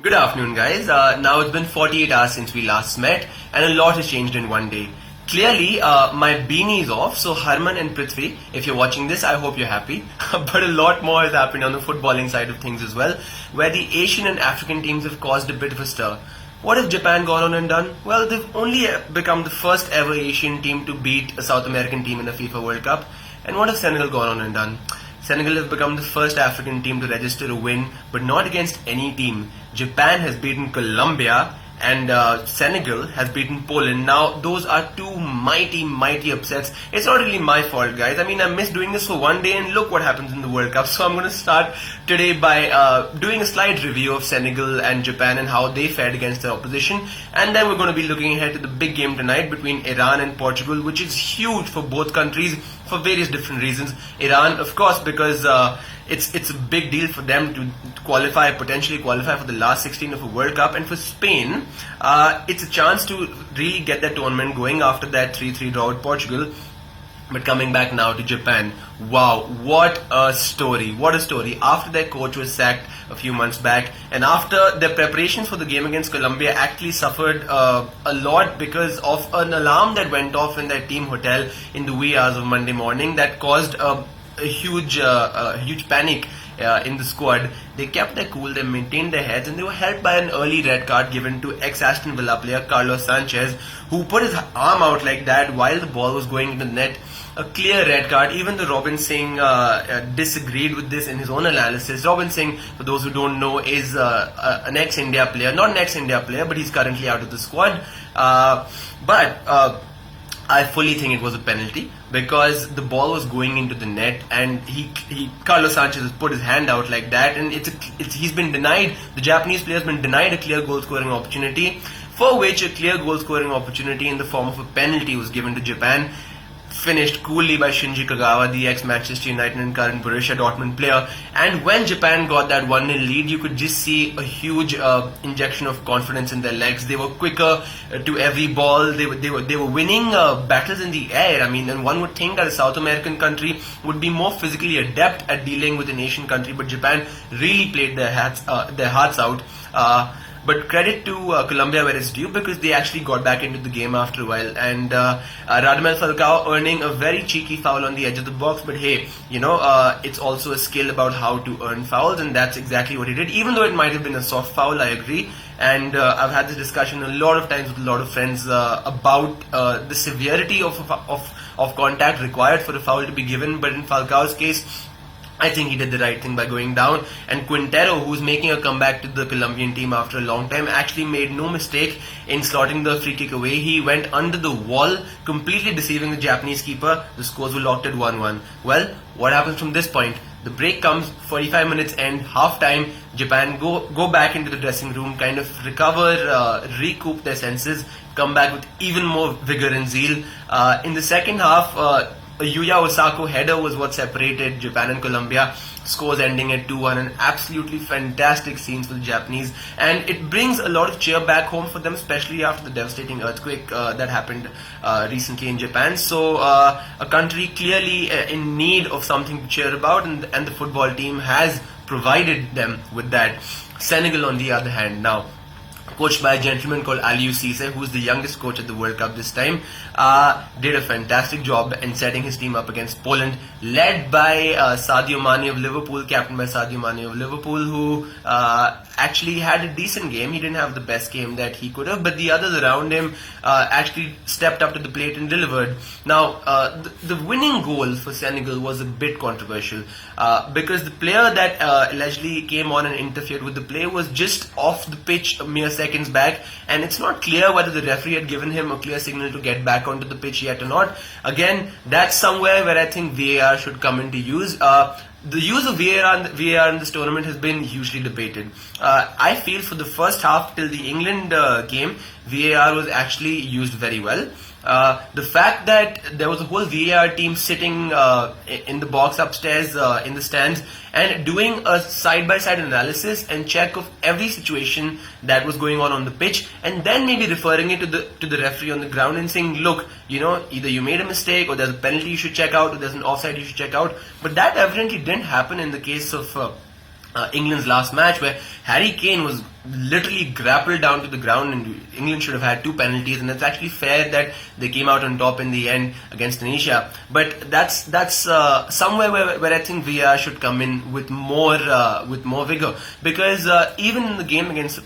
Good afternoon, guys. Now it's been 48 hours since we last met, and a lot has changed in one day. Clearly, my beanie is off, so Harman and Prithvi, if you're watching this, I hope you're happy. But a lot more has happened on the footballing side of things as well, where the Asian and African teams have caused a bit of a stir. What have Japan gone on and done? Well, they've only become the first ever Asian team to beat a South American team in a FIFA World Cup. And what have Senegal gone on and done? Senegal have become the first African team to register a win, but not against any team. Japan has beaten Colombia and Senegal has beaten Poland. Now, those are two mighty upsets. It's not really my fault, guys. I mean, I missed doing this for one day and look what happens in the World Cup. So I'm going to start today by doing a slight review of Senegal and Japan and how they fared against their opposition. And then we're going to be looking ahead to the big game tonight between Iran and Portugal, which is huge for both countries for various different reasons. Iran, of course, because it's a big deal for them to potentially qualify for the last 16 of a World Cup, and for Spain, it's a chance to really get that tournament going after that 3-3 draw with Portugal. But coming back now to Japan, wow, what a story, what a story. After their coach was sacked a few months back, and after their preparations for the game against Colombia actually suffered a lot because of an alarm that went off in their team hotel in the wee hours of Monday morning that caused a huge panic in the squad. They kept their cool, they maintained their heads, and they were helped by an early red card given to ex-Aston Villa player Carlos Sanchez, who put his arm out like that while the ball was going into the net. A clear red card. Even the Robin Singh disagreed with this in his own analysis. Robin Singh, for those who don't know, is an ex-India player. Not an ex-India player, but he's currently out of the squad. But I fully think it was a penalty because the ball was going into the net, and Carlos Sanchez has put his hand out like that, and he's been denied. The Japanese player's been denied a clear goal scoring opportunity, for which a clear goal scoring opportunity in the form of a penalty was given to Japan, finished coolly by Shinji Kagawa, the ex-Manchester United and current Borussia Dortmund player. And when Japan got that 1-0 lead, you could just see a huge injection of confidence in their legs. They were quicker to every ball. They were winning battles in the air. I mean, and one would think that a South American country would be more physically adept at dealing with an Asian country, but Japan really played their hearts out. But credit to Colombia where it's due, because they actually got back into the game after a while. And Radamel Falcao earning a very cheeky foul on the edge of the box. But hey, it's also a skill about how to earn fouls, and that's exactly what he did. Even though it might have been a soft foul, I agree. And I've had this discussion a lot of times with a lot of friends about the severity of contact required for a foul to be given. But in Falcao's case, I think he did the right thing by going down, and Quintero, who's making a comeback to the Colombian team after a long time, actually made no mistake in slotting the free kick away. He went under the wall, completely deceiving the Japanese keeper. The scores were locked at 1-1. Well, what happens from this point? The break comes, 45 minutes end, half time. Japan go back into the dressing room, kind of recover, recoup their senses, come back with even more vigor and zeal. In the second half, a Yuya Osako header was what separated Japan and Colombia. Scores ending at 2-1, and absolutely fantastic scenes for the Japanese. And it brings a lot of cheer back home for them, especially after the devastating earthquake that happened recently in Japan. So a country clearly in need of something to cheer about, and the football team has provided them with that. Senegal, on the other hand, now coached by a gentleman called Aliou Cisse, who's the youngest coach at the World Cup this time, did a fantastic job in setting his team up against Poland, led by Sadio Mane of Liverpool, captained by Sadio Mane of Liverpool, who actually had a decent game. He didn't have the best game that he could have, but the others around him actually stepped up to the plate and delivered. Now, the winning goal for Senegal was a bit controversial because the player that allegedly came on and interfered with the play was just off the pitch a mere seconds back, and it's not clear whether the referee had given him a clear signal to get back onto the pitch yet or not. Again, that's somewhere where I think VAR should come into use. The use of VAR in this tournament has been hugely debated. I feel for the first half till the England game, VAR was actually used very well. The fact that there was a whole VAR team sitting in the box upstairs in the stands and doing a side-by-side analysis and check of every situation that was going on the pitch, and then maybe referring it to the referee on the ground and saying, look, either you made a mistake, or there's a penalty you should check out, or there's an offside you should check out. But that evidently didn't happen in the case of England's last match, where Harry Kane was literally grappled down to the ground, and England should have had 2 penalties, and it's actually fair that they came out on top in the end against Tunisia. But that's somewhere where I think VAR should come in with more vigor, because even in the game against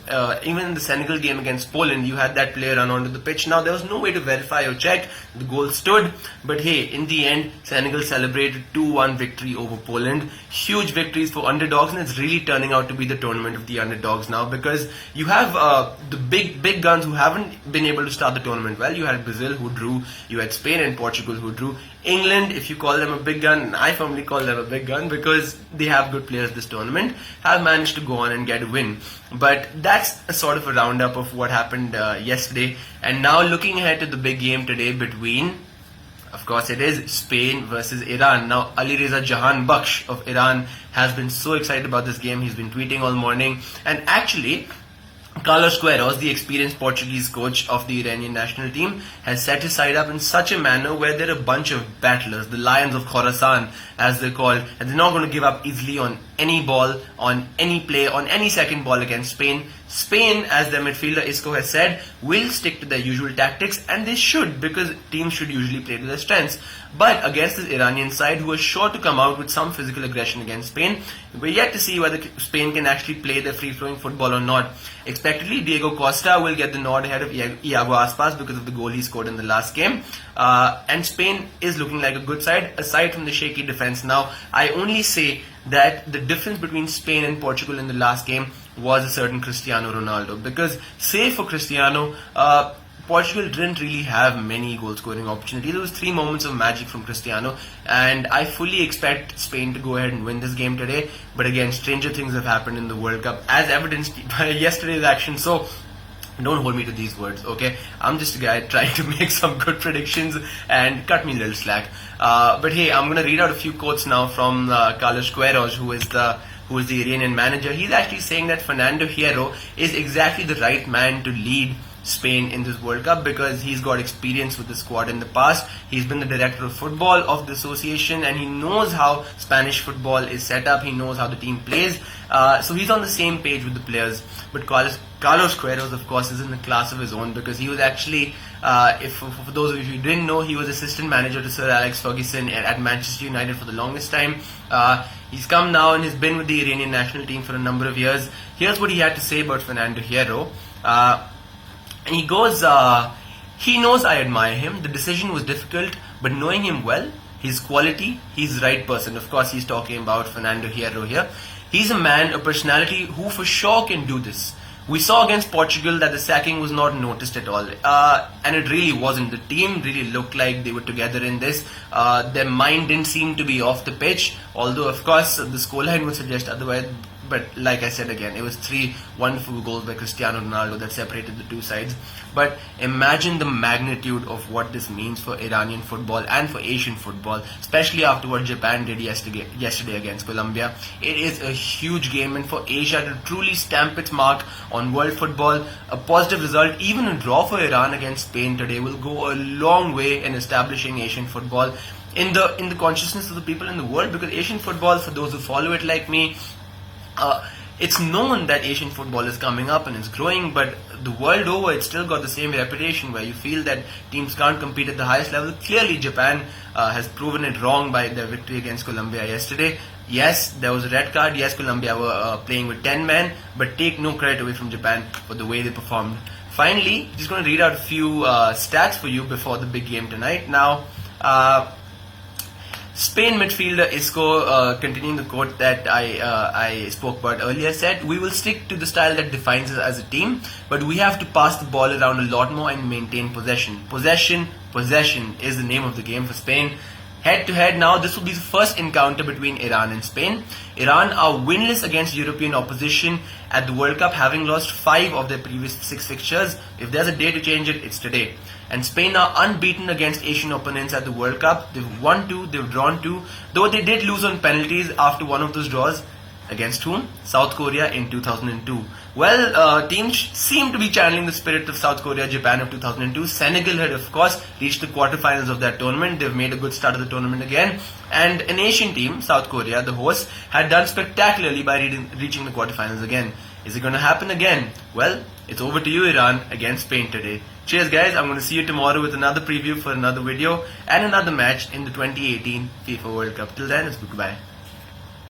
even in the Senegal game against Poland, you had that player run onto the pitch. Now there was no way to verify or check. The goal stood, but hey, in the end, Senegal celebrated 2-1 victory over Poland. Huge victories for underdogs, and it's really turning out to be the tournament of the underdogs now, because you have the big guns who haven't been able to start the tournament well. You had Brazil, who drew. You had Spain and Portugal, who drew. England, if you call them a big gun, I firmly call them a big gun because they have good players this tournament, have managed to go on and get a win. But that's a sort of a roundup of what happened yesterday. And now looking ahead to the big game today between, of course, it is Spain versus Iran. Now, Ali Reza Jahan Baksh of Iran has been so excited about this game. He's been tweeting all morning. And actually, Carlos Queiroz, the experienced Portuguese coach of the Iranian national team, has set his side up in such a manner where they're a bunch of battlers, the Lions of Khorasan, as they're called, and they're not going to give up easily on any ball, on any play, on any second ball against Spain. Spain, as their midfielder Isco has said, will stick to their usual tactics, and they should, because teams should usually play to their strengths. But against this Iranian side, who are sure to come out with some physical aggression against Spain, we're yet to see whether Spain can actually play their free-flowing football or not. Expectedly, Diego Costa will get the nod ahead of Iago Aspas because of the goal he scored in the last game. And Spain is looking like a good side, aside from the shaky defense. Now, I only say that the difference between Spain and Portugal in the last game was a certain Cristiano Ronaldo, because save for Cristiano, Portugal didn't really have many goal-scoring opportunities. There was 3 moments of magic from Cristiano, and I fully expect Spain to go ahead and win this game today. But again, stranger things have happened in the World Cup, as evidenced by yesterday's action. So don't hold me to these words, okay? I'm just a guy trying to make some good predictions, and cut me a little slack. But hey, I'm going to read out a few quotes now from Carlos Queiroz, who is the Iranian manager. He's actually saying that Fernando Hierro is exactly the right man to lead Spain in this World Cup, because he's got experience with the squad in the past. He's been the director of football of the association, and he knows how Spanish football is set up. He knows how the team plays. So he's on the same page with the players. But Carlos Queiroz, of course, is in a class of his own, because he was actually, for those of you who didn't know, he was assistant manager to Sir Alex Ferguson at Manchester United for the longest time. He's come now and has been with the Iranian national team for a number of years. Here's what he had to say about Fernando Hierro. And he goes, he knows I admire him. The decision was difficult, but knowing him well, his quality, he's the right person. Of course, he's talking about Fernando Hierro here. He's a man, a personality who for sure can do this. We saw against Portugal that the sacking was not noticed at all. And it really wasn't. The team really looked like they were together in this. Their mind didn't seem to be off the pitch, although, of course, the scoreline would suggest otherwise. But like I said again, it was 3 wonderful goals by Cristiano Ronaldo that separated the 2 sides. But imagine the magnitude of what this means for Iranian football and for Asian football, especially after what Japan did yesterday against Colombia. It is a huge game, and for Asia to truly stamp its mark on world football, a positive result, even a draw for Iran against Spain today, will go a long way in establishing Asian football in the consciousness of the people in the world. Because Asian football, for those who follow it like me, it's known that Asian football is coming up and it's growing, but the world over, it's still got the same reputation where you feel that teams can't compete at the highest level. Clearly, Japan has proven it wrong by their victory against Colombia yesterday. Yes, there was a red card. Yes, Colombia were playing with 10 men, but take no credit away from Japan for the way they performed. Finally, just going to read out a few stats for you before the big game tonight. Now, Spain midfielder Isco, continuing the quote that I spoke about earlier, said, "We will stick to the style that defines us as a team, but we have to pass the ball around a lot more and maintain possession. Possession is the name of the game for Spain." Head to head now, this will be the first encounter between Iran and Spain. Iran are winless against European opposition at the World Cup, having lost 5 of their previous 6 fixtures. If there's a day to change it, it's today. And Spain are unbeaten against Asian opponents at the World Cup. They've won 2, they've drawn 2, though they did lose on penalties after one of those draws. Against whom? South Korea in 2002. Well, teams seem to be channeling the spirit of South Korea, Japan of 2002. Senegal had, of course, reached the quarterfinals of that tournament. They've made a good start of the tournament again. And an Asian team, South Korea, the host, had done spectacularly by reaching the quarterfinals again. Is it going to happen again? Well, it's over to you, Iran, against Spain today. Cheers, guys. I'm going to see you tomorrow with another preview for another video and another match in the 2018 FIFA World Cup. Till then, it's goodbye.